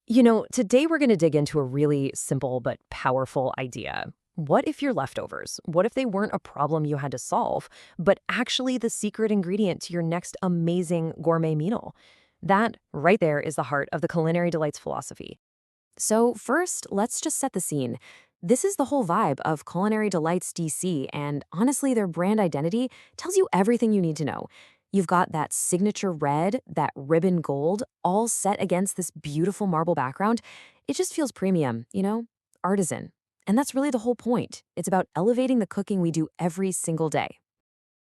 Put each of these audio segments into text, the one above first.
Today we're going to dig into a really simple but powerful idea. What if your leftovers? What if they weren't a problem you had to solve, but actually the secret ingredient to your next amazing gourmet meal? That right there is the heart of the Culinary Delights philosophy. So first, let's just set the scene. This is the whole vibe of Culinary Delights DC, and honestly, their brand identity tells you everything you need to know. You've got that signature red, that ribbon gold, all set against this beautiful marble background. It just feels premium, artisan. And that's really the whole point. It's about elevating the cooking we do every single day.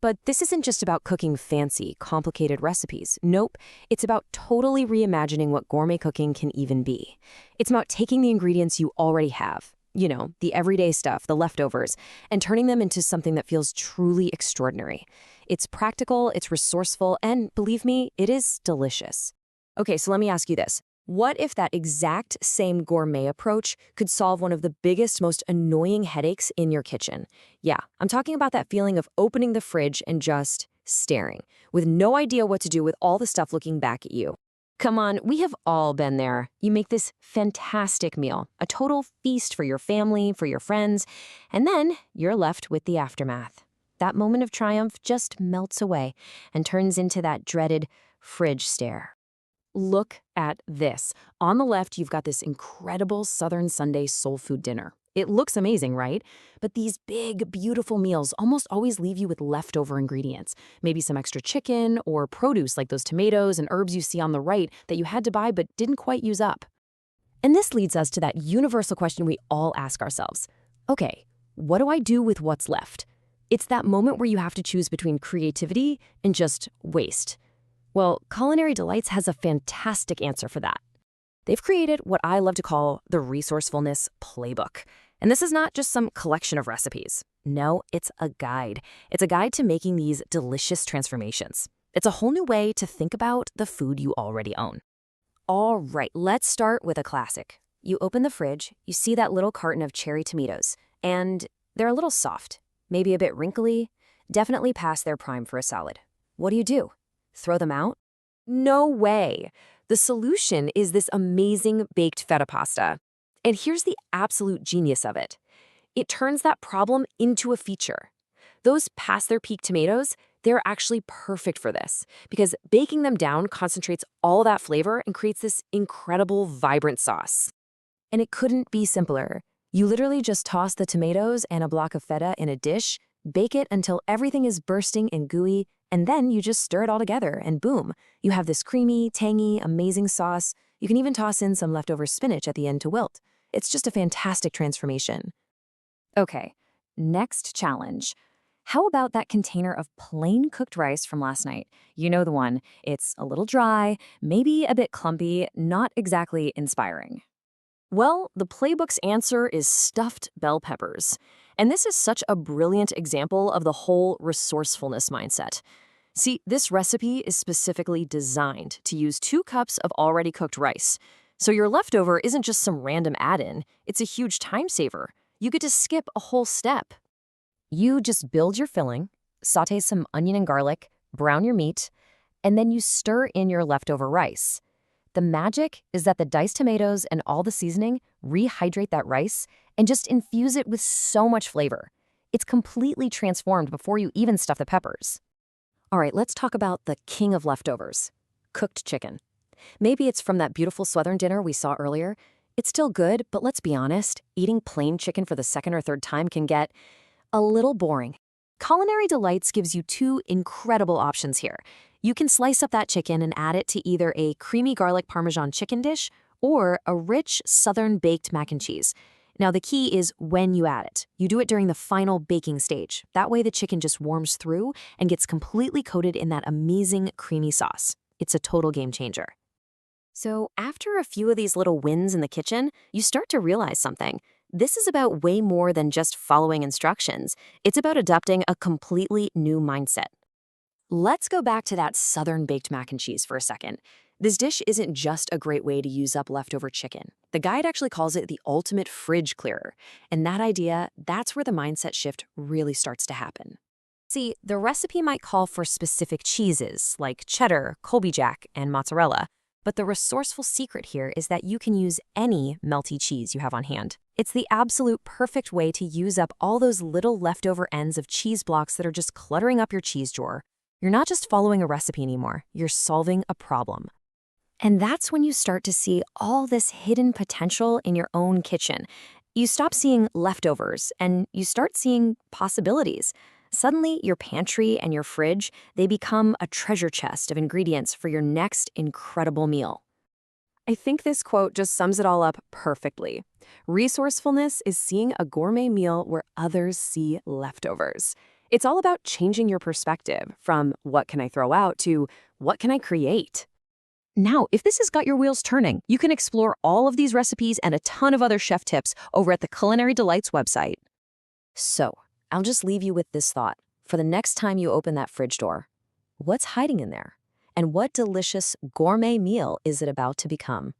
But this isn't just about cooking fancy, complicated recipes. Nope, it's about totally reimagining what gourmet cooking can even be. It's about taking the ingredients you already have, the everyday stuff, the leftovers, and turning them into something that feels truly extraordinary. It's practical, it's resourceful, and believe me, it is delicious. Okay, so let me ask you this. What if that exact same gourmet approach could solve one of the biggest, most annoying headaches in your kitchen? Yeah, I'm talking about that feeling of opening the fridge and just staring, with no idea what to do with all the stuff looking back at you. Come on, we have all been there. You make this fantastic meal, a total feast for your family, for your friends, and then you're left with the aftermath. That moment of triumph just melts away and turns into that dreaded fridge stare. Look at this. On the left, you've got this incredible Southern Sunday soul food dinner. It looks amazing, right? But these big, beautiful meals almost always leave you with leftover ingredients. Maybe some extra chicken or produce like those tomatoes and herbs you see on the right that you had to buy but didn't quite use up. And this leads us to that universal question we all ask ourselves. Okay, what do I do with what's left? It's that moment where you have to choose between creativity and just waste. Well, Culinary Delights has a fantastic answer for that. They've created what I love to call the Resourcefulness Playbook. And this is not just some collection of recipes. No, it's a guide. It's a guide to making these delicious transformations. It's a whole new way to think about the food you already own. All right, let's start with a classic. You open the fridge, you see that little carton of cherry tomatoes, and they're a little soft, maybe a bit wrinkly, definitely past their prime for a salad. What do? Throw them out? No way. The solution is this amazing baked feta pasta. And here's the absolute genius of it. It turns that problem into a feature. Those past their peak tomatoes, they're actually perfect for this because baking them down concentrates all that flavor and creates this incredible, vibrant sauce. And it couldn't be simpler. You literally just toss the tomatoes and a block of feta in a dish, bake it until everything is bursting and gooey, and then you just stir it all together, and boom, you have this creamy, tangy, amazing sauce. You can even toss in some leftover spinach at the end to wilt. It's just a fantastic transformation. Okay, next challenge. How about that container of plain cooked rice from last night? You know the one. It's a little dry, maybe a bit clumpy, not exactly inspiring. Well, the playbook's answer is stuffed bell peppers. And this is such a brilliant example of the whole resourcefulness mindset. See, this recipe is specifically designed to use 2 cups of already cooked rice. So your leftover isn't just some random add-in, it's a huge time saver. You get to skip a whole step. You just build your filling, saute some onion and garlic, brown your meat, and then you stir in your leftover rice. The magic is that the diced tomatoes and all the seasoning rehydrate that rice and just infuse it with so much flavor. It's completely transformed before you even stuff the peppers. All right, let's talk about the king of leftovers, cooked chicken. Maybe it's from that beautiful Southern dinner we saw earlier. It's still good, but let's be honest, eating plain chicken for the second or third time can get a little boring. Culinary Delights gives you 2 incredible options here. You can slice up that chicken and add it to either a creamy garlic Parmesan chicken dish or a rich Southern baked mac and cheese. Now, the key is when you add it. You do it during the final baking stage. That way the chicken just warms through and gets completely coated in that amazing creamy sauce. It's a total game changer. So after a few of these little wins in the kitchen, you start to realize something. This is about way more than just following instructions. It's about adopting a completely new mindset. Let's go back to that Southern baked mac and cheese for a second. This dish isn't just a great way to use up leftover chicken. The guide actually calls it the ultimate fridge clearer. And that idea, that's where the mindset shift really starts to happen. See, the recipe might call for specific cheeses like cheddar, Colby Jack, and mozzarella. But the resourceful secret here is that you can use any melty cheese you have on hand. It's the absolute perfect way to use up all those little leftover ends of cheese blocks that are just cluttering up your cheese drawer. You're not just following a recipe anymore, you're solving a problem. And that's when you start to see all this hidden potential in your own kitchen. You stop seeing leftovers and you start seeing possibilities. Suddenly, your pantry and your fridge, they become a treasure chest of ingredients for your next incredible meal. I think this quote just sums it all up perfectly. Resourcefulness is seeing a gourmet meal where others see leftovers. It's all about changing your perspective from what can I throw out to what can I create? Now, if this has got your wheels turning, you can explore all of these recipes and a ton of other chef tips over at the Culinary Delights website. So, I'll just leave you with this thought. For the next time you open that fridge door, what's hiding in there? And what delicious gourmet meal is it about to become?